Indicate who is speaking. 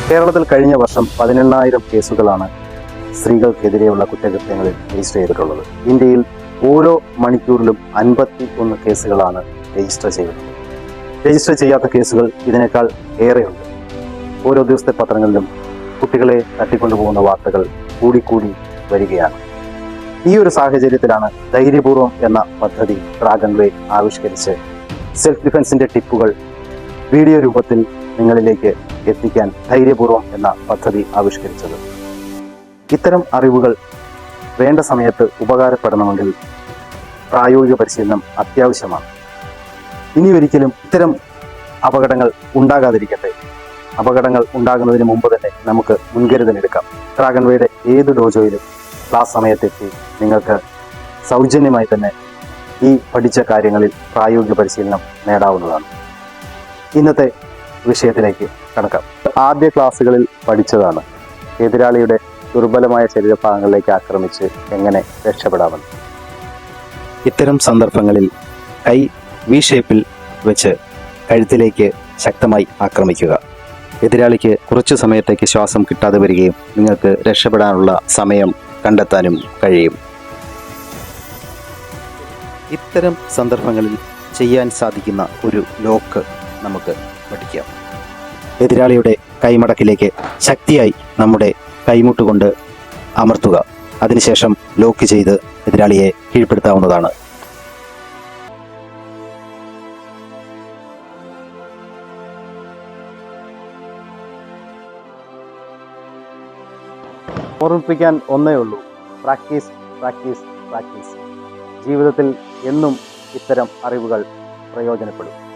Speaker 1: കേരളത്തിൽ കഴിഞ്ഞ വർഷം 18,000 കേസുകളാണ് സ്ത്രീകൾക്കെതിരെയുള്ള കുറ്റകൃത്യങ്ങളിൽ രജിസ്റ്റർ ചെയ്തിട്ടുള്ളത്. ഇന്ത്യയിൽ ഓരോ മണിക്കൂറിലും 51 കേസുകളാണ് രജിസ്റ്റർ ചെയ്യുന്നത്. രജിസ്റ്റർ ചെയ്യാത്ത കേസുകൾ ഇതിനേക്കാൾ ഏറെയുണ്ട്. ഓരോ ദിവസത്തെ പത്രങ്ങളിലും കുട്ടികളെ തട്ടിക്കൊണ്ടുപോകുന്ന വാർത്തകൾ കൂടിക്കൂടി വരികയാണ്. ഈ ഒരു സാഹചര്യത്തിലാണ് ധൈര്യപൂർവ്വം എന്ന പദ്ധതി ഡ്രാഗൺ വേ ആവിഷ്കരിച്ച് സെൽഫ് ഡിഫൻസിന്റെ ടിപ്പുകൾ വീഡിയോ രൂപത്തിൽ നിങ്ങളിലേക്ക് എത്തിക്കാൻ ധൈര്യപൂർവ്വം എന്ന പദ്ധതി ആവിഷ്കരിച്ചത്. ഇത്തരം അറിവുകൾ വേണ്ട സമയത്ത് ഉപകാരപ്പെടണമെങ്കിൽ പ്രായോഗിക പരിശീലനം അത്യാവശ്യമാണ്. ഇനി ഒരിക്കലും ഇത്തരം അപകടങ്ങൾ ഉണ്ടാകാതിരിക്കട്ടെ. അപകടങ്ങൾ ഉണ്ടാകുന്നതിന് മുമ്പ് തന്നെ നമുക്ക് മുൻകരുതലെടുക്കാം. ഡ്രാഗൺ വേയുടെ ഏത് ഡോജോയിലും ക്ലാസ് സമയത്തെത്തി നിങ്ങൾക്ക് സൗജന്യമായി തന്നെ ഈ പഠിച്ച കാര്യങ്ങളിൽ പ്രായോഗിക പരിശീലനം നേടാവുന്നതാണ്. ഇന്നത്തെ വിഷയത്തിലേക്ക് കടക്കാം. ആദ്യ ക്ലാസ്സുകളിൽ പഠിച്ചതാണ് എതിരാളിയുടെ ദുർബലമായ ശരീരഭാഗങ്ങളിലേക്ക് ആക്രമിച്ച് എങ്ങനെ രക്ഷപ്പെടാമെന്ന്. ഇത്തരം സന്ദർഭങ്ങളിൽ കൈ വി ഷേപ്പിൽ വെച്ച് കഴുത്തിലേക്ക് ശക്തമായി ആക്രമിക്കുക. എതിരാളിക്ക് കുറച്ചു സമയത്തേക്ക് ശ്വാസം കിട്ടാതെ വരികയും നിങ്ങൾക്ക് രക്ഷപ്പെടാനുള്ള സമയം കണ്ടെത്താനും കഴിയും. ഇത്തരം സന്ദർഭങ്ങളിൽ ചെയ്യാൻ സാധിക്കുന്ന ഒരു ലോക്ക് നമുക്ക് പഠിക്കാം. എതിരാളിയുടെ കൈമടക്കിലേക്ക് ശക്തിയായി നമ്മുടെ കൈമുട്ടുകൊണ്ട് അമർത്തുക. അതിനുശേഷം ലോക്ക് ചെയ്ത് എതിരാളിയെ കീഴ്പ്പെടുത്താവുന്നതാണ്. ഓർമ്മിപ്പിക്കാൻ ഒന്നേ ഉള്ളൂ, പ്രാക്ടീസ് പ്രാക്ടീസ് പ്രാക്ടീസ്. ജീവിതത്തിൽ എന്നും ഇത്തരം അറിവുകൾ പ്രയോജനപ്പെടും.